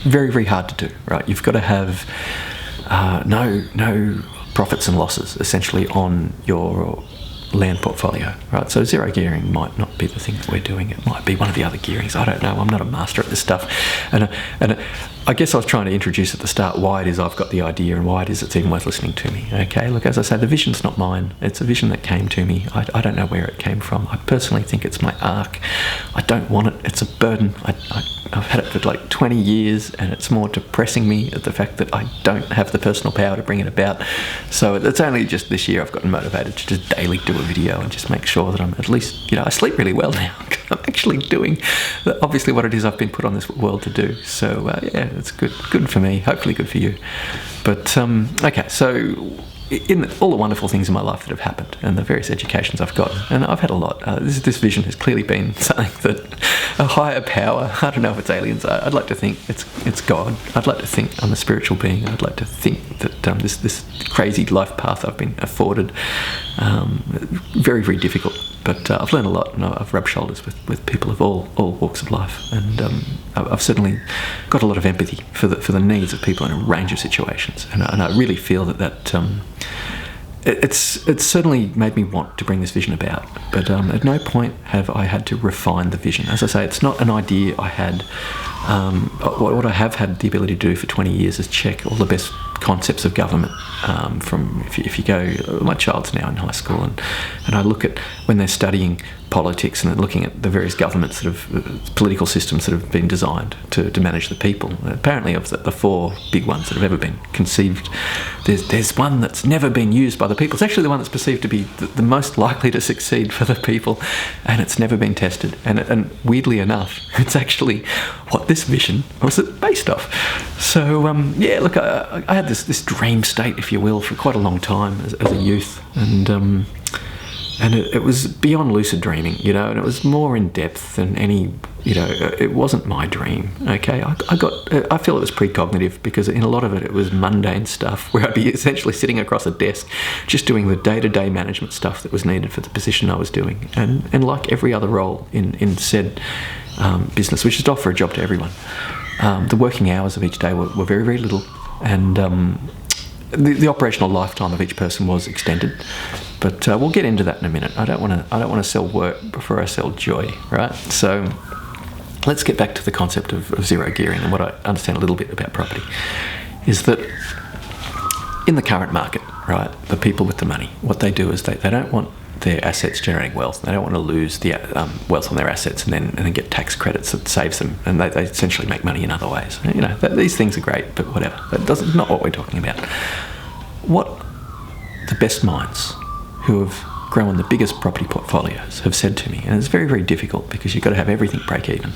very, very hard to do, right? You've got to have no profits and losses essentially on your land portfolio, right? So zero gearing might not be the thing that we're doing. It might be one of the other gearings. I don't know. I'm not a master at this stuff. And I guess I was trying to introduce at the start why it is I've got the idea and why it is it's even worth listening to me. Okay, look, as I say, the vision's not mine. It's a vision that came to me. I don't know where it came from. I personally think it's my arc. I don't want it. It's a burden. I've had it for like 20 years, and it's more depressing me at the fact that I don't have the personal power to bring it about. So it's only just this year I've gotten motivated to just daily do a video and just make sure that I'm at least, I sleep really well now. I'm actually doing obviously what it is I've been put on this world to do. So yeah, it's good for me, hopefully good for you. But okay, so in all the wonderful things in my life that have happened and the various educations I've gotten, and I've had a lot, this vision has clearly been something that a higher power, I don't know if it's aliens, I'd like to think it's God. I'd like to think I'm a spiritual being. I'd like to think that this crazy life path I've been afforded, very, very difficult, but I've learned a lot, and I've rubbed shoulders with people of all walks of life, and I've certainly got a lot of empathy for the needs of people in a range of situations, and I really feel that it's certainly made me want to bring this vision about, but at no point have I had to refine the vision. As I say, it's not an idea I had. What I have had the ability to do for 20 years is check all the best concepts of government from, if you go, my child's now in high school, and I look at when they're studying politics and they're looking at the various governments that have, political systems that have been designed to manage the people. Apparently of the four big ones that have ever been conceived, there's one that's never been used by the people. It's actually the one that's perceived to be the most likely to succeed for the people, and it's never been tested. And weirdly enough, it's actually what this vision was based off. So yeah, look, I had this dream state, if you will, for quite a long time as a youth, and it was beyond lucid dreaming, and it was more in depth than any, it wasn't my dream. Okay, I feel it was precognitive, because in a lot of it was mundane stuff where I'd be essentially sitting across a desk just doing the day-to-day management stuff that was needed for the position I was doing, and like every other role in said business, which is to offer a job to everyone, the working hours of each day were very, very little, and the operational lifetime of each person was extended. But we'll get into that in a minute. I don't want to sell work before I sell joy, right? So let's get back to the concept of zero gearing, and what I understand a little bit about property is that in the current market, right, the people with the money, what they do is they don't want their assets generating wealth. They don't want to lose the wealth on their assets and then get tax credits that saves them, and they essentially make money in other ways. These things are great, but whatever. That's not what we're talking about. What the best minds who have grown the biggest property portfolios have said to me, and it's very, very difficult because you've got to have everything break even,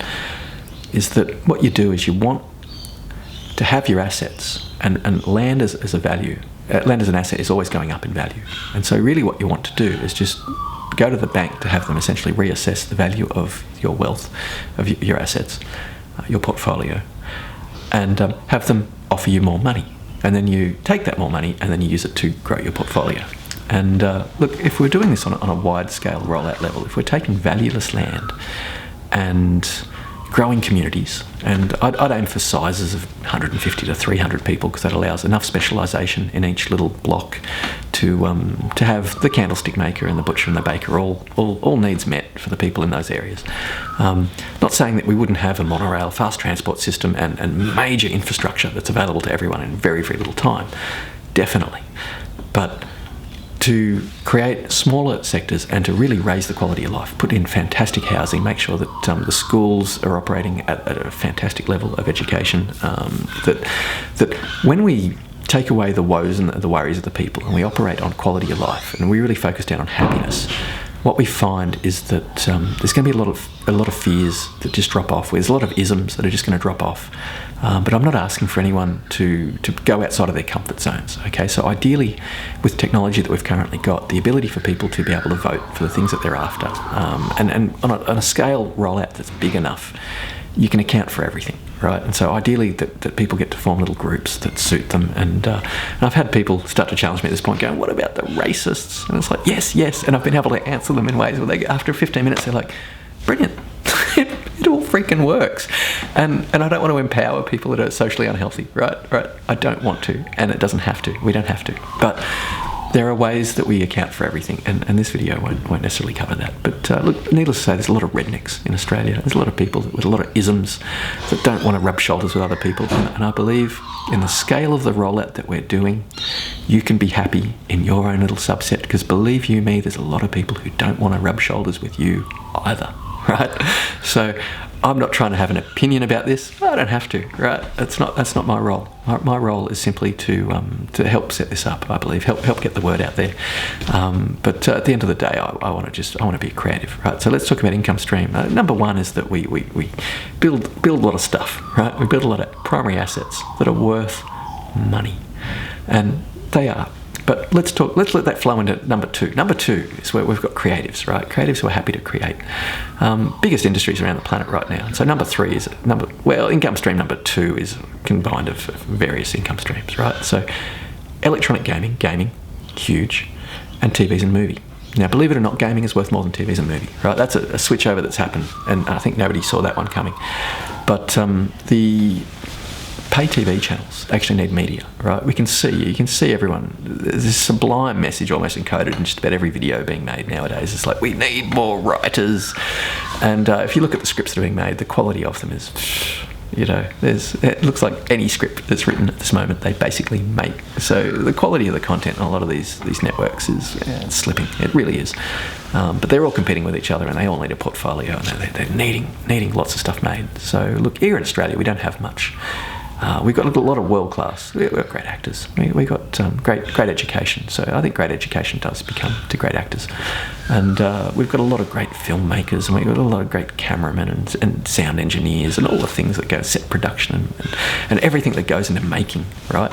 is that what you do is you want to have your assets, and land as a value, land as an asset is always going up in value. And so really what you want to do is just go to the bank to have them essentially reassess the value of your wealth, of your assets, your portfolio, and have them offer you more money. And then you take that more money and then you use it to grow your portfolio. And look, if we're doing this on a wide-scale rollout level, if we're taking valueless land and growing communities, and I'd aim for sizes of 150 to 300 people, because that allows enough specialisation in each little block to have the candlestick maker and the butcher and the baker all needs met for the people in those areas. Not saying that we wouldn't have a monorail, fast transport system and major infrastructure that's available to everyone in very, very little time. Definitely. But to create smaller sectors and to really raise the quality of life, put in fantastic housing, make sure that the schools are operating at a fantastic level of education, that when we take away the woes and the worries of the people and we operate on quality of life and we really focus down on happiness, what we find is that there's going to be a lot of fears that just drop off. There's a lot of isms that are just going to drop off. But I'm not asking for anyone to go outside of their comfort zones. Okay, so ideally, with technology that we've currently got, the ability for people to be able to vote for the things that they're after, and on a scale rollout that's big enough, you can account for everything, right? And so ideally that people get to form little groups that suit them. And I've had people start to challenge me at this point, going, what about the racists? And it's like, yes. And I've been able to answer them in ways where after 15 minutes, they're like, brilliant. It all freaking works. And I don't want to empower people that are socially unhealthy, right? I don't want to, and it doesn't have to. We don't have to. But there are ways that we account for everything, and this video won't necessarily cover that. But look, needless to say, there's a lot of rednecks in Australia. There's a lot of people with a lot of isms that don't want to rub shoulders with other people. And I believe in the scale of the rollout that we're doing, you can be happy in your own little subset, because believe you me, there's a lot of people who don't want to rub shoulders with you either, right? So I'm not trying to have an opinion about this. I don't have to, right? That's not my role. My role is simply to help set this up. I believe help get the word out there. But at the end of the day, I want to be creative, right? So let's talk about income stream. Number one is that we build a lot of stuff, right? We build a lot of primary assets that are worth money, and they are. But let's let that flow into number two. Number two is where we've got creatives, right? Creatives who are happy to create. Biggest industries around the planet right now. So number three is income stream number two is combined of various income streams, right? So electronic gaming, huge, and TVs and movie. Now, believe it or not, gaming is worth more than TVs and movie, right? That's a switchover that's happened, and I think nobody saw that one coming. But the pay TV channels actually need media, right? You can see everyone. There's this sublime message almost encoded in just about every video being made nowadays. It's like, we need more writers. And if you look at the scripts that are being made, the quality of them is, it looks like any script that's written at this moment, they basically make. So the quality of the content on a lot of these networks is it's slipping. It really is. But they're all competing with each other, and they all need a portfolio, and they're needing lots of stuff made. So look, here in Australia, we don't have much. We've got a lot of world class. We've got great actors. We've got great education. So I think great education does become to great actors, and we've got a lot of great filmmakers, and we've got a lot of great cameramen and sound engineers, and all the things that go set production and everything that goes into making, right?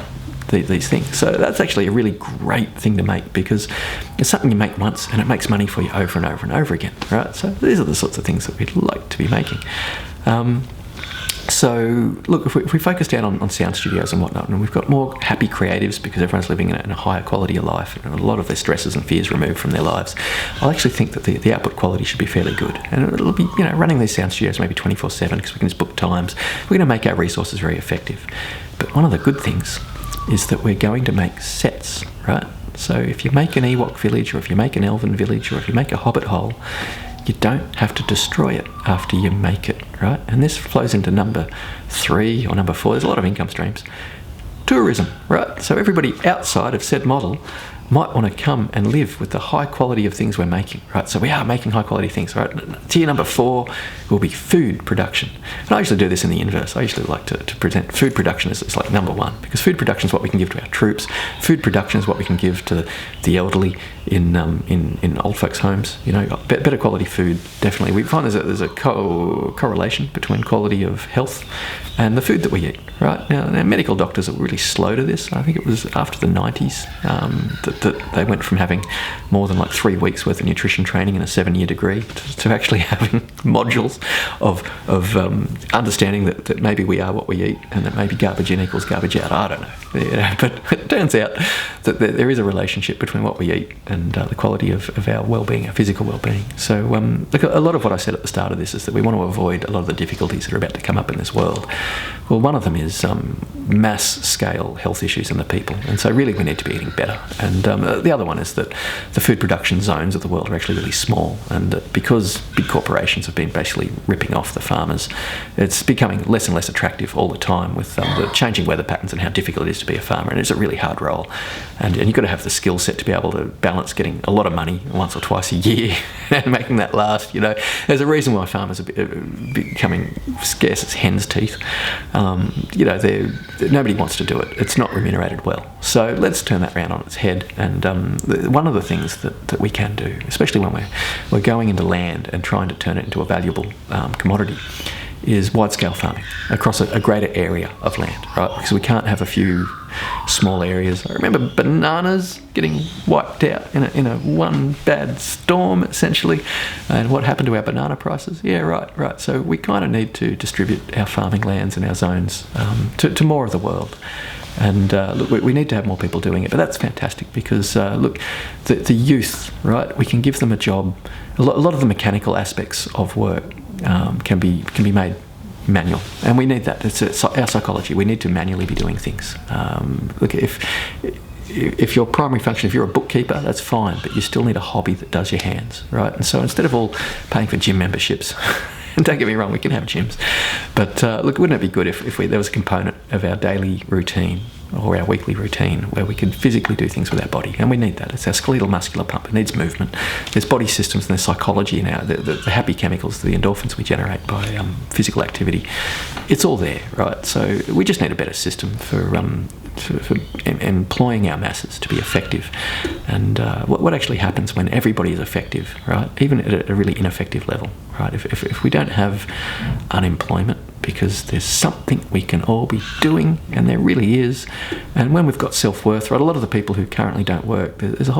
These things. So that's actually a really great thing to make, because it's something you make once and it makes money for you over and over and over again, right? So these are the sorts of things that we'd like to be making. So, look, if we focus down on sound studios and whatnot, and we've got more happy creatives because everyone's living in a higher quality of life, and a lot of their stresses and fears removed from their lives, I actually think that the output quality should be fairly good. And it'll be, running these sound studios maybe 24/7, because we can just book times. We're going to make our resources very effective. But one of the good things is that we're going to make sets, right? So if you make an Ewok village, or if you make an Elven village, or if you make a Hobbit hole, you don't have to destroy it after you make it, right? And this flows into number 3 or number 4. There's a lot of income streams. Tourism, right? So everybody outside of said model might want to come and live with the high quality of things we're making, right? So we are making high quality things, right? Tier number 4 will be food production. And I usually do this in the inverse. I usually like to present food production as like number 1, because food production is what we can give to our troops. Food production is what we can give to the elderly in old folks' homes. Better quality food, definitely. We find there's a correlation between quality of health and the food that we eat, right? Now medical doctors are really slow to this. I think it was after the 90s that they went from having more than like 3 weeks worth of nutrition training in a 7-year degree to actually having modules of understanding that maybe we are what we eat, and that maybe garbage in equals garbage out. I don't know. But it turns out that there is a relationship between what we eat and the quality of our well-being, our physical well-being. So look, a lot of what I said at the start of this is that we want to avoid a lot of the difficulties that are about to come up in this world. Well, one of them is mass-scale health issues in the people, and so really we need to be eating better. And the other one is that the food production zones of the world are actually really small, and that because big corporations have been basically ripping off the farmers, it's becoming less and less attractive all the time with the changing weather patterns and how difficult it is to be a farmer. And it's a really hard role, and you've got to have the skill set to be able to balance getting a lot of money once or twice a year and making that last. There's a reason why farmers are becoming scarce as hen's teeth. Nobody wants to do it. It's not remunerated well. So let's turn that round on its head. And one of the things that we can do, especially when we're going into land and trying to turn it into a valuable commodity, is wide-scale farming across a greater area of land, right? Because we can't have a few small areas. I remember bananas getting wiped out in a one bad storm, essentially. And what happened to our banana prices? Yeah, right. So we kind of need to distribute our farming lands and our zones to more of the world. And look, we need to have more people doing it, but that's fantastic because look, the youth, right? We can give them a job. A lot of the mechanical aspects of work, can be made manual, and we need that. It's our psychology. We need to manually be doing things. Look, if your primary function, if you're a bookkeeper, that's fine, but you still need a hobby that does your hands, right? And so instead of all paying for gym memberships, and don't get me wrong, we can have gyms, but look, wouldn't it be good if there was a component of our daily routine or our weekly routine where we can physically do things with our body? And we need that. It's our skeletal muscular pump. It needs movement. There's body systems and there's psychology now, the happy chemicals, the endorphins we generate by physical activity. It's all there, right? So we just need a better system for employing our masses to be effective. And what actually happens when everybody is effective, right? Even at a really ineffective level, right? If we don't have unemployment because there's something we can all be doing, and there really is, and when we've got self-worth, right? A lot of the people who currently don't work, there's a whole